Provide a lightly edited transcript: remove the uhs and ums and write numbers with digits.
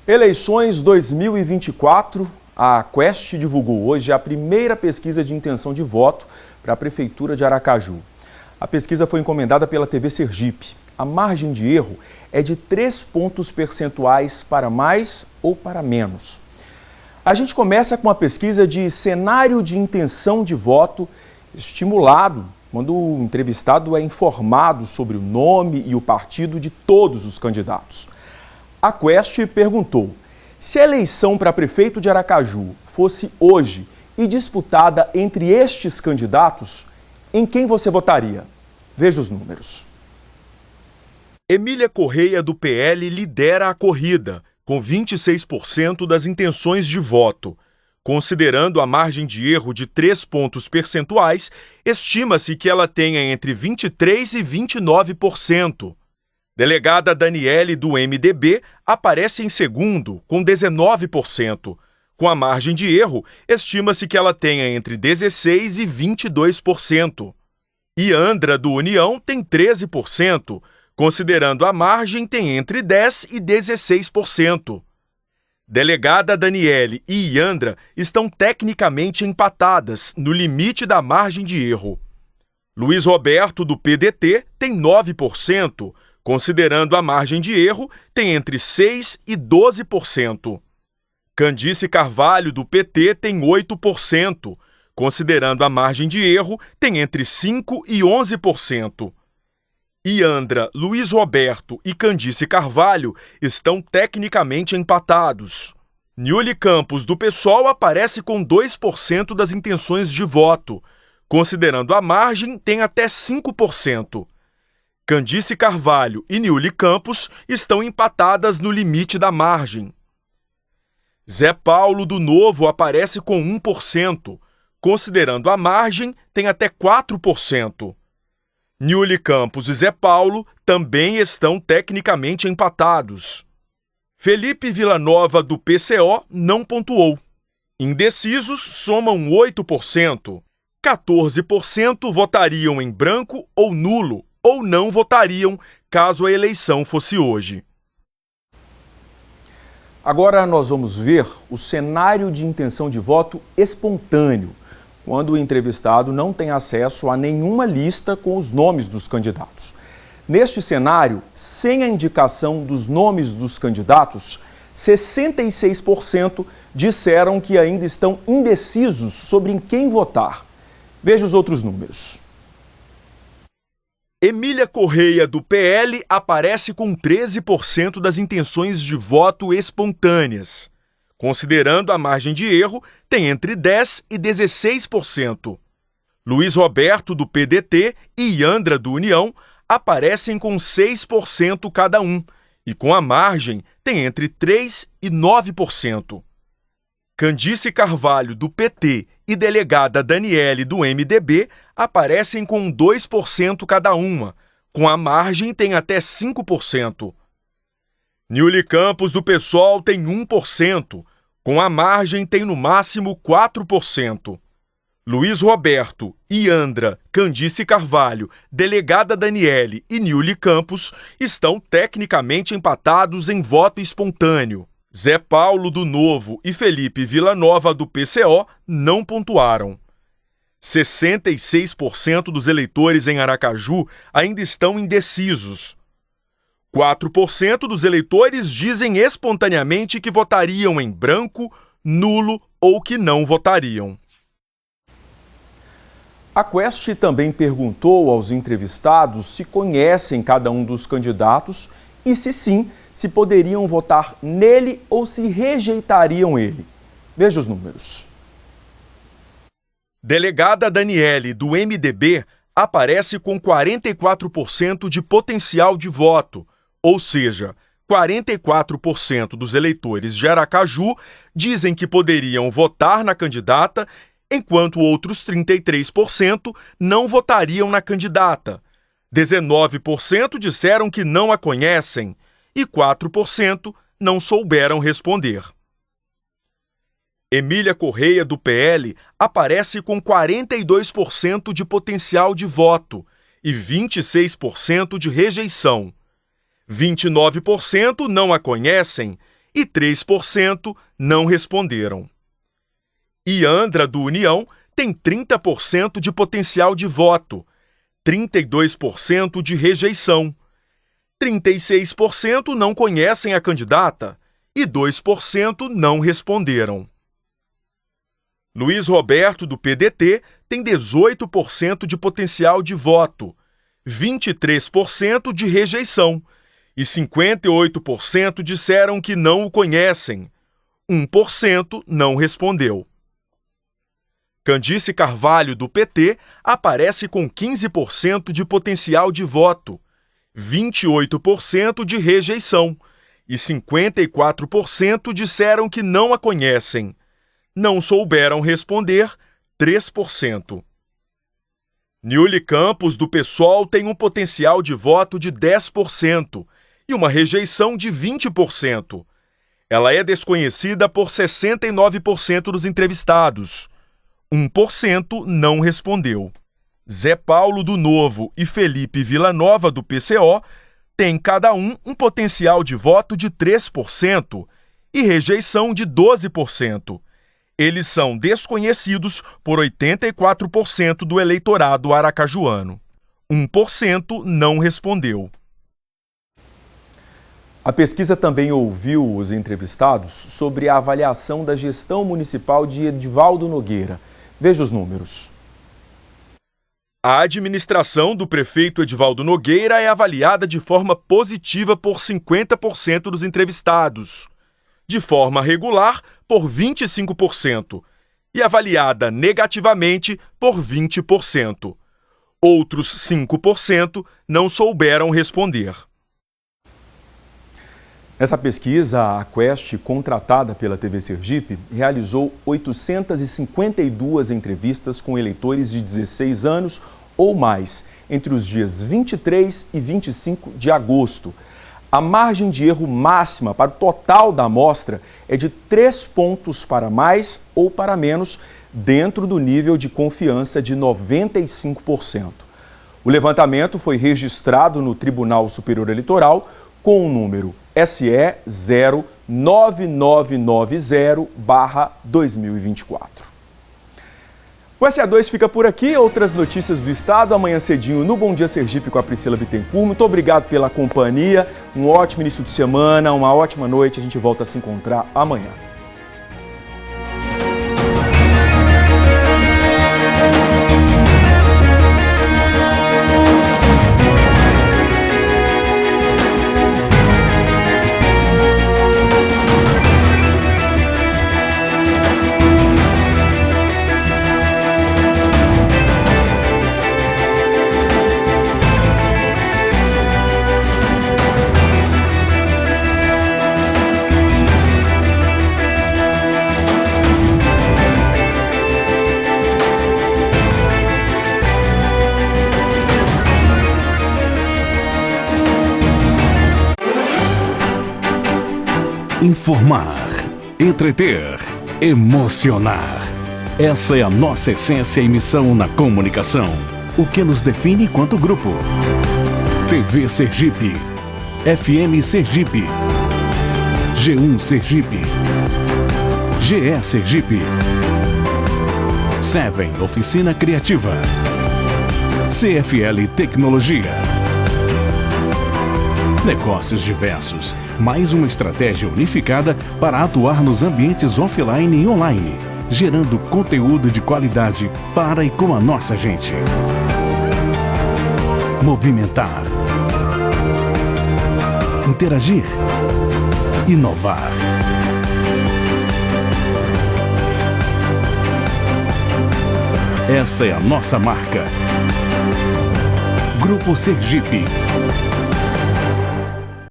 Eleições 2024, a Quest divulgou hoje a primeira pesquisa de intenção de voto para a Prefeitura de Aracaju. A pesquisa foi encomendada pela TV Sergipe. A margem de erro é de 3 pontos percentuais para mais ou para menos. A gente começa com a pesquisa de cenário de intenção de voto estimulado, quando o entrevistado é informado sobre o nome e o partido de todos os candidatos. A Quest perguntou: se a eleição para prefeito de Aracaju fosse hoje e disputada entre estes candidatos, em quem você votaria? Veja os números. Emília Correia, do PL, lidera a corrida, com 26% das intenções de voto. Considerando a margem de erro de 3 pontos percentuais, estima-se que ela tenha entre 23% e 29%. Delegada Daniele, do MDB, aparece em segundo, com 19%. Com a margem de erro, estima-se que ela tenha entre 16% e 22%. Iandra, do União, tem 13%. Considerando a margem, tem entre 10% e 16%. Delegada Daniele e Iandra estão tecnicamente empatadas, no limite da margem de erro. Luiz Roberto, do PDT, tem 9%. Considerando a margem de erro, tem entre 6% e 12%. Candice Carvalho, do PT, tem 8%. Considerando a margem de erro, tem entre 5% e 11%. Iandra, Luiz Roberto e Candice Carvalho estão tecnicamente empatados. Niuli Campos, do PSOL, aparece com 2% das intenções de voto. Considerando a margem, tem até 5%. Candice Carvalho e Niuli Campos estão empatadas no limite da margem. Zé Paulo, do Novo, aparece com 1%. Considerando a margem, tem até 4%. Niuli Campos e Zé Paulo também estão tecnicamente empatados. Felipe Villanova, do PCO, não pontuou. Indecisos somam 8%. 14% votariam em branco ou nulo, ou não votariam caso a eleição fosse hoje. Agora nós vamos ver o cenário de intenção de voto espontâneo, quando o entrevistado não tem acesso a nenhuma lista com os nomes dos candidatos. Neste cenário, sem a indicação dos nomes dos candidatos, 66% disseram que ainda estão indecisos sobre em quem votar. Veja os outros números. Emília Correia, do PL, aparece com 13% das intenções de voto espontâneas. Considerando a margem de erro, tem entre 10% e 16%. Luiz Roberto, do PDT, e Iandra, do União, aparecem com 6% cada um, e com a margem tem entre 3% e 9%. Candice Carvalho, do PT, e delegada Daniele, do MDB, aparecem com 2% cada uma, com a margem tem até 5%. Niuli Campos, do PSOL, tem 1%, com a margem tem no máximo 4%. Luiz Roberto, Iandra, Candice Carvalho, delegada Daniele e Niuli Campos estão tecnicamente empatados em voto espontâneo. Zé Paulo, do Novo, e Felipe Villanova, do PCO, não pontuaram. 66% dos eleitores em Aracaju ainda estão indecisos. 4% dos eleitores dizem espontaneamente que votariam em branco, nulo ou que não votariam. A Quest também perguntou aos entrevistados se conhecem cada um dos candidatos e, se sim, se poderiam votar nele ou se rejeitariam ele. Veja os números. Delegada Daniele, do MDB, aparece com 44% de potencial de voto, ou seja, 44% dos eleitores de Aracaju dizem que poderiam votar na candidata, enquanto outros 33% não votariam na candidata. 19% disseram que não a conhecem e 4% não souberam responder. Emília Correia, do PL, aparece com 42% de potencial de voto e 26% de rejeição. 29% não a conhecem e 3% não responderam. Iandra, do União, tem 30% de potencial de voto, 32% de rejeição, 36% não conhecem a candidata e 2% não responderam. Luiz Roberto, do PDT, tem 18% de potencial de voto, 23% de rejeição e 58% disseram que não o conhecem, 1% não respondeu. Candice Carvalho, do PT, aparece com 15% de potencial de voto, 28% de rejeição e 54% disseram que não a conhecem. Não souberam responder, 3%. Niuly Campos, do PSOL, tem um potencial de voto de 10% e uma rejeição de 20%. Ela é desconhecida por 69% dos entrevistados. 1% não respondeu. Zé Paulo, do Novo, e Felipe Villanova, do PCO, têm cada um potencial de voto de 3% e rejeição de 12%. Eles são desconhecidos por 84% do eleitorado aracajuano. 1% não respondeu. A pesquisa também ouviu os entrevistados sobre a avaliação da gestão municipal de Edivaldo Nogueira. Veja os números. A administração do prefeito Edivaldo Nogueira é avaliada de forma positiva por 50% dos entrevistados, de forma regular por 25% e avaliada negativamente por 20%. Outros 5% não souberam responder. Nessa pesquisa, a Quest, contratada pela TV Sergipe, realizou 852 entrevistas com eleitores de 16 anos ou mais, entre os dias 23 e 25 de agosto. A margem de erro máxima para o total da amostra é de 3 pontos para mais ou para menos, dentro do nível de confiança de 95%. O levantamento foi registrado no Tribunal Superior Eleitoral com o número SE 09990/2024. O SA2 fica por aqui. Outras notícias do estado amanhã cedinho no Bom Dia Sergipe com a Priscila Bittencourt. Muito obrigado pela companhia. Um ótimo início de semana, uma ótima noite. A gente volta a se encontrar amanhã. Informar, entreter, emocionar. Essa é a nossa essência e missão na comunicação. O que nos define enquanto grupo. TV Sergipe, FM Sergipe, G1 Sergipe, GE Sergipe, Seven Oficina Criativa, CFL Tecnologia. Negócios diversos, mais uma estratégia unificada para atuar nos ambientes offline e online, gerando conteúdo de qualidade para e com a nossa gente. Movimentar. Interagir. Inovar. Essa é a nossa marca. Grupo Sergipe.